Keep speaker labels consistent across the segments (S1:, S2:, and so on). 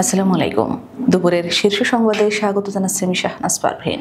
S1: আসসালামু আলাইকুম। দুপুরের শীর্ষ সংবাদে স্বাগত জানাচ্ছি আমি শাহনাজ পারভীন।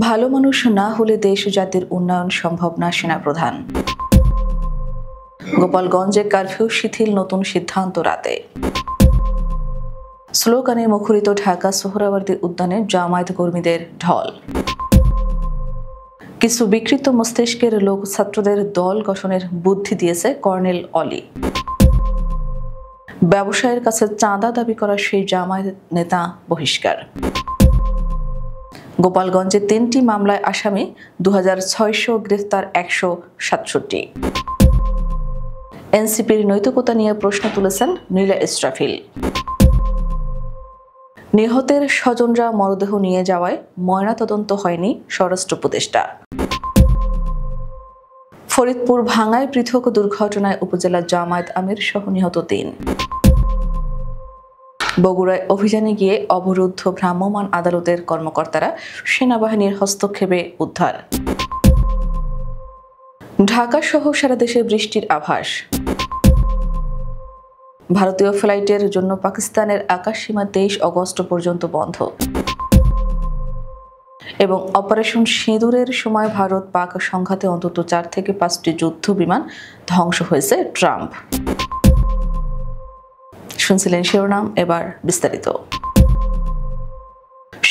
S1: ভালো মানুষ না হলে দেশ ও জাতির উন্নয়ন সম্ভব না, সেনাপ্রধান। গোপালগঞ্জে কারফিউ শিথিল, নতুন সিদ্ধান্ত রাতে। স্লোগানে মুখরিত ঢাকা সোহরাওয়ার্দী উদ্যানে জামায়াত কর্মীদের ঢল। কিছু বিকৃত মস্তিষ্কের লোক ছাত্রদের দল গঠনের বুদ্ধি দিয়েছে কর্নেল অলি। ব্যবসায়ীর কাছে চাঁদা দাবি করা সেই জামায়াত নেতা বহিষ্কার। গোপালগঞ্জে ৩টি মামলায় আসামি ২৬০০, গ্রেফতার ১৬৭। এনসিপির নৈতিকতা নিয়ে প্রশ্ন তুলেছেন নীলা ইসরাফিল। নিহতের স্বজনরা মরদেহ নিয়ে যাওয়ায় ময়নাতদন্ত হয়নি, স্বরাষ্ট্র উপদেষ্টা। ফরিদপুর ভাঙ্গায় পৃথক দুর্ঘটনায় উপজেলা জামায়াত আমির সহ নিহত ৩। বগুড়ায় অভিযানে গিয়ে অবরুদ্ধ ভ্রাম্যমাণ আদালতের কর্মকর্তারা, সেনাবাহিনীর হস্তক্ষেপে উদ্ধার। ঢাকা সহ সারা দেশে বৃষ্টির আভাস। ভারতীয় ফ্লাইটের জন্য পাকিস্তানের আকাশসীমা ২৩ অগস্ট পর্যন্ত বন্ধ। এবং অপারেশন সিঁদুরের সময় ভারত পাক সংঘাতে অন্তত ৪ থেকে ৫টি যুদ্ধ বিমান ধ্বংস হয়েছে ট্রাম্প। শুনছিলেন শিরোনাম, এবার বিস্তারিত।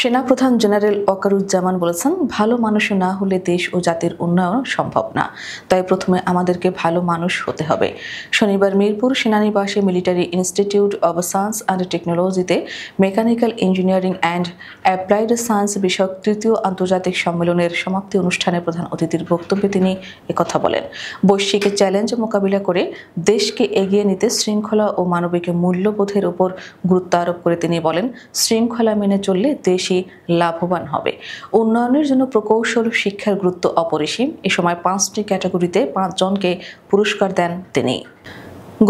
S1: সেনাপ্রধান জেনারেল ওয়াকারুজ্জামান বলেছেন, ভালো মানুষ না হলে দেশ ও জাতির উন্নয়ন সম্ভব না, তাই প্রথমে আমাদেরকে ভালো মানুষ হতে হবে। শনিবার মিরপুর সেনানিবাসে military institute of science and টেকনোলজিতে mechanical engineering and applied science বিষয়ক ৩য় আন্তর্জাতিক সম্মেলনের সমাপ্তি অনুষ্ঠানে প্রধান অতিথির বক্তব্যে তিনি একথা বলেন। বৈশ্বিক চ্যালেঞ্জ মোকাবিলা করে দেশকে এগিয়ে নিতে শৃঙ্খলা ও মানবিক মূল্যবোধের উপর গুরুত্ব আরোপ করে তিনি বলেন, শৃঙ্খলা মেনে চললে দেশই লাভবান হবে। উন্নয়নের জন্য প্রকৌশল শিক্ষার গুরুত্ব অপরিসীম। এ সময় 5টি ক্যাটাগরিতে 5 জনকে পুরস্কার দেন তিনি।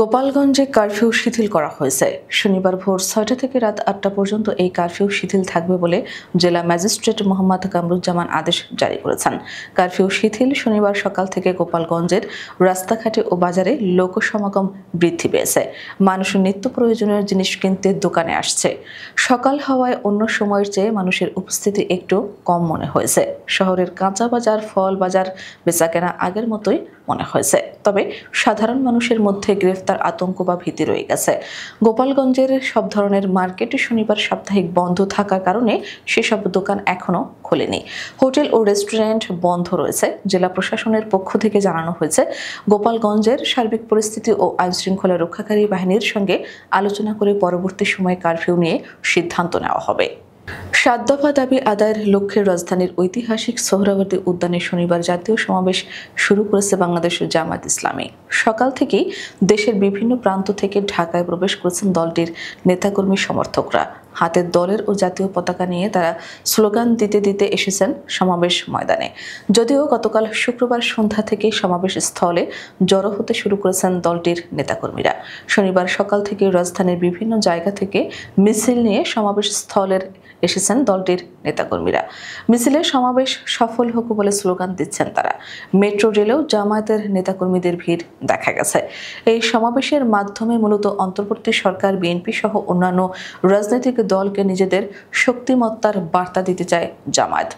S1: গোপালগঞ্জে কারফিউ শিথিল করা হয়েছে। শনিবার ভোর ৬টা থেকে রাত ৮টা পর্যন্ত এই কারফিউ শিথিল থাকবে বলে জেলা ম্যাজিস্ট্রেট মোহাম্মদ কামরুজ্জামান আদেশ জারি করেছেন। কারফিউ শিথিল শনিবার সকাল থেকে গোপালগঞ্জের রাস্তাঘাটে ও বাজারে লোক সমাগম বৃদ্ধি পেয়েছে। মানুষ নিত্য প্রয়োজনীয় জিনিস কিনতে দোকানে আসছে। সকাল হওয়ায় অন্য সময়ের চেয়ে মানুষের উপস্থিতি একটু কম মনে হয়েছে। শহরের কাঁচা বাজার, ফল বাজার বেচাকেনা আগের মতোই মনে হয়েছে, তবে সাধারণ মানুষের মধ্যে গ্রেফতার আতঙ্ক বা ভীতি রয়ে গেছে। গোপালগঞ্জের সব ধরনের মার্কেট শনিবার সাপ্তাহিক বন্ধ থাকার কারণে সেসব দোকান এখনো খোলেনি। হোটেল ও রেস্টুরেন্ট বন্ধ রয়েছে। জেলা প্রশাসনের পক্ষ থেকে জানানো হয়েছে, গোপালগঞ্জের সার্বিক পরিস্থিতি ও আইনশৃঙ্খলা রক্ষাকারী বাহিনীর সঙ্গে আলোচনা করে পরবর্তী সময়ে কারফিউ নিয়ে সিদ্ধান্ত নেওয়া হবে। ৭ দফা দাবি আদায়ের লক্ষ্যে রাজধানীর ঐতিহাসিক সোহরাওয়ার্দী উদ্যানে শনিবার জাতীয় সমাবেশ শুরু করেছে বাংলাদেশ জামায়াত ইসলামী। সকাল থেকেই দেশের বিভিন্ন প্রান্ত থেকে ঢাকায় প্রবেশ করেছেন দলটির নেতাকর্মী সমর্থকরা। হাতে দলের ও জাতীয় পতাকা নিয়ে তারা স্লোগান দিতে দিতে এসেছেন সমাবেশ ময়দানে। যদিও গতকাল শুক্রবার সন্ধ্যা থেকে সমাবেশ স্থলে জড়ো হতে শুরু করেছেন দলটির নেতাকর্মীরা। শনিবার সকাল থেকে রাজধানীর বিভিন্ন জায়গা থেকে মিছিল নিয়ে সমাবেশ স্থলের এসেছেন দলটির নেতাকর্মীরা। মিছিলে সমাবেশ সফল হোক বলে স্লোগান দিচ্ছেন তারা। মেট্রো রেলেও জামায়াতের নেতাকর্মীদের ভিড় দেখা গেছে। এই সমাবেশের মাধ্যমে মূলত অন্তর্বর্তী সরকার, বিএনপি সহ অন্যান্য রাজনৈতিক দলকে নিজেদের শক্তিমত্তার বার্তা দিতে চায় জামায়াত।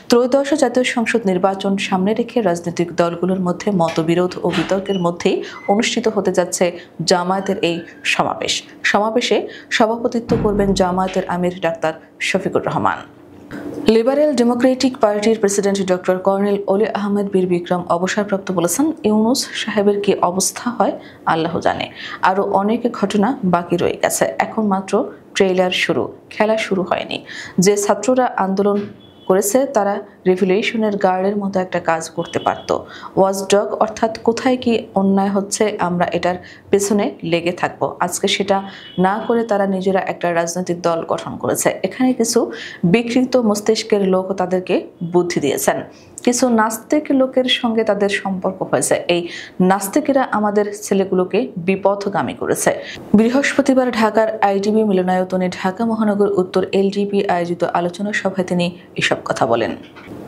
S1: ত্রয়োদশ জাতীয় সংসদ নির্বাচন সামনে রেখে রাজনৈতিক দলগুলোর মধ্যে মতবিরোধ ও বিতর্কের মধ্যেই অনুষ্ঠিত হতে যাচ্ছে জামায়াতের এই সমাবেশ। সমাবেশে সভাপতিত্ব করবেন জামায়াতের আমির doctor Shafiqur Rahman. Liberal democratic পার্টির president doctor colonel Oli Ahmed বীর বিক্রম অবসরপ্রাপ্ত বলেছেন, ইউনূস সাহেবের কি অবস্থা হয় আল্লাহ জানে। আরও অনেক ঘটনা বাকি রয়ে গেছে। এখন মাত্র ট্রেইলার শুরু, খেলা শুরু হয়নি। যে ছাত্ররা আন্দোলন করেছে তারা রেভলিউশনের গার্ডের মতো একটা কাজ করতে পারত। ওয়াচডগ, অর্থাৎ কোথায় কি অন্যায় হচ্ছে আমরা এটার পেছনে লেগে থাকবো। আজকে সেটা না করে তারা নিজেরা একটা রাজনৈতিক দল গঠন করেছে। এখানে কিছু বিকৃত মস্তিষ্কের লোক তাদেরকে বুদ্ধি দিয়েছেন। কিছু নাস্তিক লোকের সঙ্গে তাদের সম্পর্ক হয়েছে। এই নাস্তিকেরা আমাদের ছেলেগুলোকে বিপথগামী করেছে। বৃহস্পতিবার ঢাকার আইডিবি মিলনায়তনে ঢাকা মহানগর উত্তর এলডিপি আয়োজিত আলোচনা সভায় তিনি এসব কথা বলেন।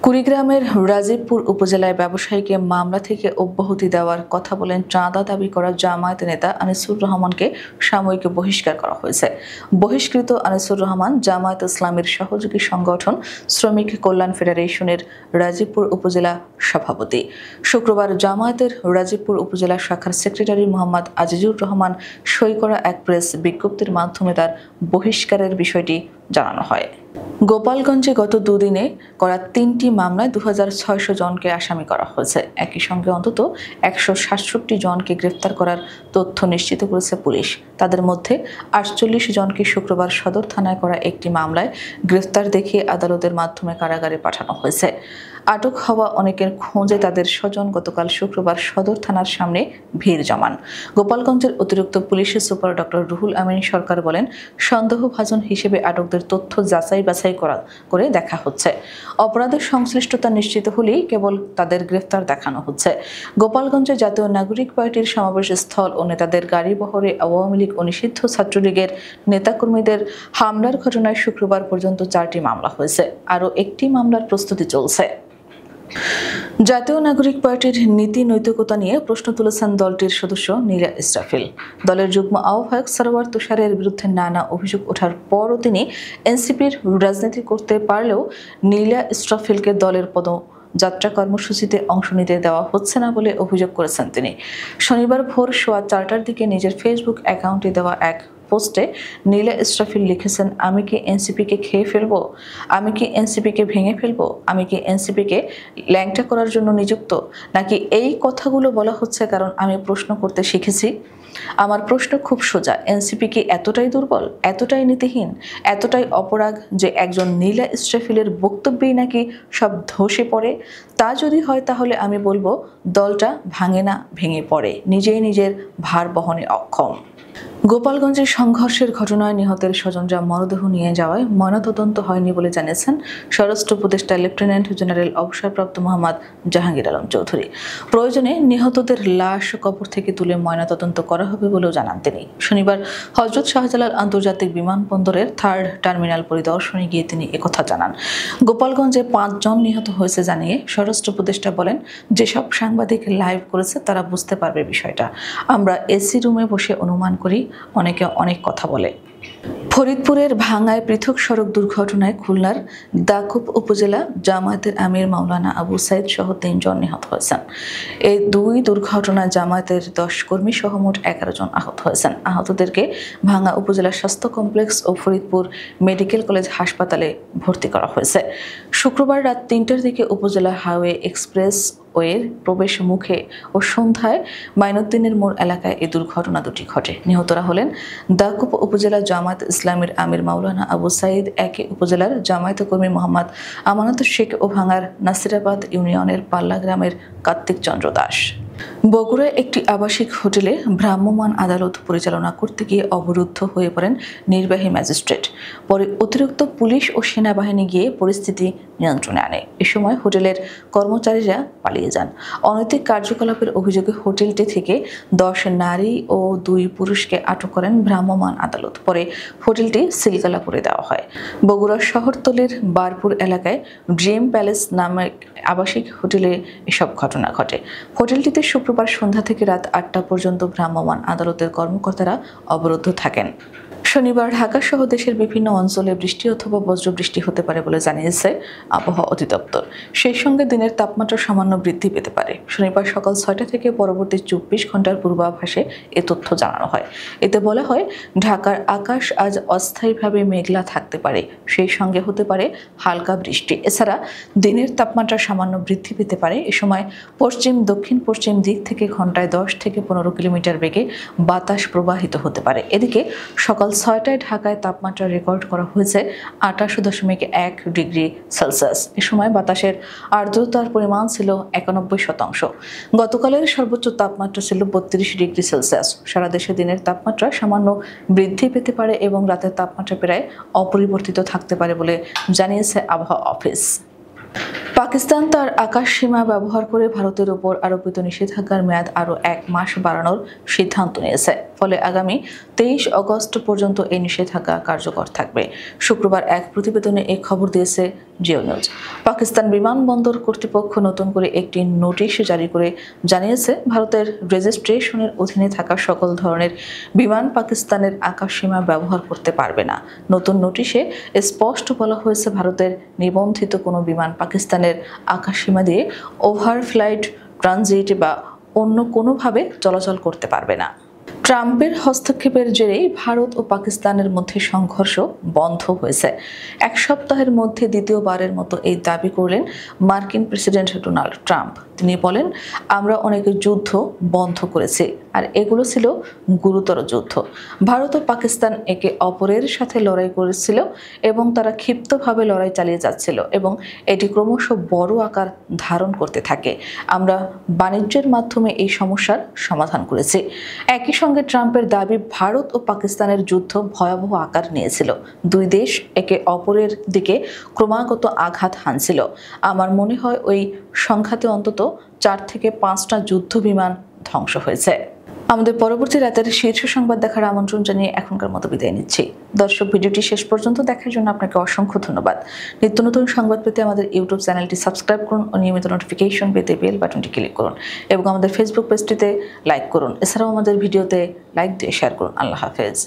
S1: কুড়িগ্রামের রাজীবপুর উপজেলায় ব্যবসায়ীকে মামলা থেকে অব্যাহতি দেওয়ার কথা বলেন চাঁদা দাবি করা জামায়াত নেতা আনিসুর রহমানকে সাময়িক বহিষ্কার করা হয়েছে। বহিষ্কৃত আনিসুর রহমান জামায়াত ইসলামীর সহযোগী সংগঠন শ্রমিক কল্যাণ ফেডারেশনের রাজীবপুর উপজেলা সভাপতি। শুক্রবার জামায়াতের রাজীবপুর উপজেলা শাখার সেক্রেটারি মোহাম্মদ আজিজুর রহমান সই করা এক প্রেস বিজ্ঞপ্তির মাধ্যমে তার বহিষ্কারের বিষয়টি জানানো হয়। গোপালগঞ্জে গত দুদিনে করা ৩টি মামলায় ২৬০০ জনকে আসামি করা হয়েছে। একই সঙ্গে অন্তত ১৬৭ জনকে গ্রেফতার করার তথ্য নিশ্চিত করেছে পুলিশ। তাদের মধ্যে ৪৮ জনকে শুক্রবার সদর থানায় করা একটি মামলায় গ্রেফতার দেখিয়ে আদালতের মাধ্যমে কারাগারে পাঠানো হয়েছে। আটক হওয়া অনেকের খোঁজে তাদের স্বজন গতকাল শুক্রবার সদর থানার সামনে ভিড় জমান। গোপালগঞ্জের অতিরিক্ত police super doctor Ruhul Amin সরকার বলেন, সন্দেহভাজন হিসেবে আটকদের তথ্য যাচাই বাছাই করে দেখা হচ্ছে। অপরাধের সংশ্লিষ্টতা নিশ্চিত হলেই কেবল তাদের গ্রেফতার দেখানো হচ্ছে। গোপালগঞ্জে জাতীয় নাগরিক পার্টির সমাবেশ স্থল ও নেতাদের গাড়ি বহরে আওয়ামী লীগ ও নিষিদ্ধ ছাত্রলীগের নেতাকর্মীদের হামলার ঘটনায় শুক্রবার পর্যন্ত 4টি মামলা হয়েছে। আরও একটি মামলার প্রস্তুতি চলছে। জাতীয় নাগরিক পার্টির নীতি নৈতিকতা নিয়ে প্রশ্ন তুলেছেন দলটির সদস্য নীলা ইসরাফিল। দলের যুগ্ম আহ্বায়ক সরওয়ার তুষারের বিরুদ্ধে নানা অভিযোগ ওঠার পরও তিনি এনসিপির রাজনীতি করতে পারলেও নীলা ইসরাফিলকে দলের যাত্রা কর্মসূচিতে অংশ নিতে দেওয়া হচ্ছে না বলে অভিযোগ করেছেন তিনি। শনিবার ভোর 4:15টার দিকে নিজের ফেসবুক অ্যাকাউন্টে দেওয়া এক পোস্টে নীলা ইসরাফিল লিখেছেন, আমি কি এনসিপিকে খেয়ে ফেলবো? আমি কি এনসিপিকে ভেঙে ফেলবো? আমি কি এনসিপিকে ল্যাংটা করার জন্য নিযুক্ত? নাকি এই কথাগুলো বলা হচ্ছে কারণ আমি প্রশ্ন করতে শিখেছি? আমার প্রশ্ন খুব সোজা, এনসিপি কি এতটাই দুর্বল, এতটাই নীতিহীন, এতটাই অপরাগ যে একজন নীলা ইসরাফিলের বক্তব্যেই নাকি সব ধসে পড়ে? তা যদি হয় তাহলে আমি বলবো দলটা ভাঙে না, ভেঙে পড়ে, নিজেই নিজের ভার বহনে অক্ষম। গোপালগঞ্জের সংঘর্ষের ঘটনায় নিহতের স্বজনরা মরদেহ নিয়ে যাওয়ায় ময়নাতদন্ত হয়নি বলে জানিয়েছেন স্বরাষ্ট্র উপদেষ্টা লেফটেন্যান্ট জেনারেল অবসরপ্রাপ্ত মোহাম্মদ জাহাঙ্গীর আলম চৌধুরী। প্রয়োজনে নিহতদের লাশ কবর থেকে তুলে ময়নাতদন্ত করা হবে বলেও জানান তিনি। শনিবার হযরত শাহজালাল আন্তর্জাতিক বিমানবন্দরের 3rd টার্মিনাল পরিদর্শনে গিয়ে তিনি একথা জানান। গোপালগঞ্জে 5 জন নিহত হয়েছে জানিয়ে স্বরাষ্ট্র উপদেষ্টা বলেন, যেসব সাংবাদিক লাইভ করেছে তারা বুঝতে পারবে বিষয়টা। আমরা এসি রুমে বসে অনুমান করি, অনেকে অনেক কথা বলে। ফরিদপুরের ভাঙ্গায় পৃথক সড়ক দুর্ঘটনায় খুলনার দাকুব উপজেলা জামায়াতের আমির মাওলানা আবু সাইদ সহ 3 জন নিহত হয়েছেন। এই দুই দুর্ঘটনায় জামায়াতের 10 কর্মী সহ মোট 11 জন আহত হয়েছেন। আহতদেরকে ভাঙ্গা উপজেলা স্বাস্থ্য কমপ্লেক্স ও ফরিদপুর মেডিকেল কলেজ হাসপাতালে ভর্তি করা হয়েছে। শুক্রবার রাত 3টার দিকে উপজেলা হাইওয়ে এক্সপ্রেস ওয়ের প্রবেশ মুখে ও সন্ধ্যায় মাইনুদ্দিনের মোড় এলাকায় এই দুর্ঘটনা দুটি ঘটে। নিহতরা হলেন দাকুব উপজেলা জামায়াত ইসলামীর আমির মাওলানা আবু সাইদ, একই উপজেলার জামায়াত কর্মী মোহাম্মদ আমানত শেখ ও ভাঙ্গার নাসিরাবাদ ইউনিয়নের পাল্লা গ্রামের কার্তিক চন্দ্র দাস। বগুড়ায় একটি আবাসিক হোটেলে ভ্রাম্যমাণ আদালত পরিচালনা করতে গিয়ে অবরুদ্ধ হয়ে পড়েন নির্বাহী ম্যাজিস্ট্রেট। পরে অতিরিক্ত পুলিশ ও সেনাবাহিনী গিয়ে পরিস্থিতি নিয়ন্ত্রণে আনে। এ সময় হোটেলের কর্মচারীরা পালিয়ে যান। অনৈতিক কার্যকলাপের অভিযোগে হোটেলটি থেকে 10 নারী ও 2 পুরুষকে আটক করেন ভ্রাম্যমাণ আদালত। পরে হোটেলটি সিলগালা করে দেওয়া হয়। বগুড়া শহরতলির বারপুর এলাকায় ড্রিম প্যালেস নামের আবাসিক হোটেলে এসব ঘটনা ঘটে। হোটেলটিতে শুক্রবার সন্ধ্যা থেকে রাত 8টা পর্যন্ত ভ্রাম্যমাণ আদালতের কর্মকর্তারা অবরুদ্ধ থাকেন। শনিবার ঢাকা সহ দেশের বিভিন্ন অঞ্চলে বৃষ্টি অথবা বজ্রবৃষ্টি হতে পারে বলে জানিয়েছে আবহাওয়া অধিদপ্তর। সেই সঙ্গে দিনের তাপমাত্রা সামান্য বৃদ্ধি পেতে পারে। শনিবার সকাল 6টা থেকে পরবর্তী 24 ঘন্টার পূর্বাভাসে এ তথ্য জানানো হয়। এতে বলা হয়, ঢাকার আকাশ আজ অস্থায়ীভাবে মেঘলা থাকতে পারে, সেই সঙ্গে হতে পারে হালকা বৃষ্টি। এছাড়া দিনের তাপমাত্রা সামান্য বৃদ্ধি পেতে পারে। এ সময় পশ্চিম দক্ষিণ পশ্চিম দিক থেকে ঘন্টায় 10 থেকে 15 কিলোমিটার বেগে বাতাস প্রবাহিত হতে পারে। এদিকে সকাল 6টায় ঢাকায় তাপমাত্রা রেকর্ড করা হয়েছে 28.1 ডিগ্রি সেলসিয়াস। এ সময় বাতাসের আর্দ্রতার পরিমাণ ছিল 91%। গতকালের সর্বোচ্চ তাপমাত্রা ছিল 32 ডিগ্রি সেলসিয়াস। সারা দেশে দিনের তাপমাত্রা সামান্য বৃদ্ধি পেতে পারে এবং রাতের তাপমাত্রা প্রায় অপরিবর্তিত থাকতে পারে বলে জানিয়েছে আবহাওয়া অফিস। পাকিস্তান তার আকাশ সীমা ব্যবহার করে ভারতের উপর আরোপিত নিষেধাজ্ঞার মেয়াদ আরও 1 মাস বাড়ানোর সিদ্ধান্ত নিয়েছে। ফলে আগামী 23 আগস্ট পর্যন্ত এই নিষেধাজ্ঞা কার্যকর থাকবে। শুক্রবার এক প্রতিবেদনে এই খবর দিয়েছে জিও নিউজ। পাকিস্তান বিমানবন্দর কর্তৃপক্ষ নতুন করে একটি নোটিশ জারি করে জানিয়েছে, ভারতের রেজিস্ট্রেশনের অধীনে থাকা সকল ধরনের বিমান পাকিস্তানের আকাশসীমা ব্যবহার করতে পারবে না। নতুন নোটিশে স্পষ্ট বলা হয়েছে, ভারতের নিবন্ধিত কোনো বিমান পাকিস্তানের আকাশসীমা দিয়ে ওভারফ্লাইট, ট্রানজিট বা অন্য কোনোভাবে চলাচল করতে পারবে না। ট্রাম্পের হস্তক্ষেপের জেরেই ভারত ও পাকিস্তানের মধ্যে সংঘর্ষ বন্ধ হয়েছে। এক সপ্তাহের মধ্যে দ্বিতীয়বারের মতো এই দাবি করলেন মার্কিন প্রেসিডেন্ট ডোনাল্ড ট্রাম্প। তিনি বলেন, আমরা অনেক যুদ্ধ বন্ধ করেছি, আর এগুলো ছিল গুরুতর যুদ্ধ। ভারত ও পাকিস্তান একে অপরের সাথে লড়াই করেছিল এবং তারা ক্ষিপ্তভাবে লড়াই চালিয়ে যাচ্ছিল এবং এটি ক্রমশ বড় আকার ধারণ করতে থাকে। আমরা বাণিজ্যের মাধ্যমে এই সমস্যার সমাধান করেছি। একই সঙ্গে ট্রাম্পের দাবি, ভারত ও পাকিস্তানের যুদ্ধ ভয়াবহ আকার নিয়েছিল। দুই দেশ একে অপরের দিকে ক্রমাগত আঘাত হানছিল। আমার মনে হয় ওই সংঘাতে অন্তত 4 থেকে 5টা যুদ্ধ বিমান ধ্বংস হয়েছে। আমাদের পরবর্তী রাতের শীর্ষ সংবাদ দেখার আমন্ত্রণ জানিয়ে এখনকার মতো বিদায় নিচ্ছি। দর্শক, ভিডিওটি শেষ পর্যন্ত দেখার জন্য আপনাকে অসংখ্য ধন্যবাদ। নিত্য নতুন সংবাদ পেতে আমাদের ইউটিউব চ্যানেলটি সাবস্ক্রাইব করুন ও নিয়মিত নোটিফিকেশন পেতে বেল বাটনটি ক্লিক করুন এবং আমাদের ফেসবুক পেজটিতে লাইক করুন। এছাড়াও আমাদের ভিডিওতে লাইক দিয়ে শেয়ার করুন। আল্লাহ হাফেজ।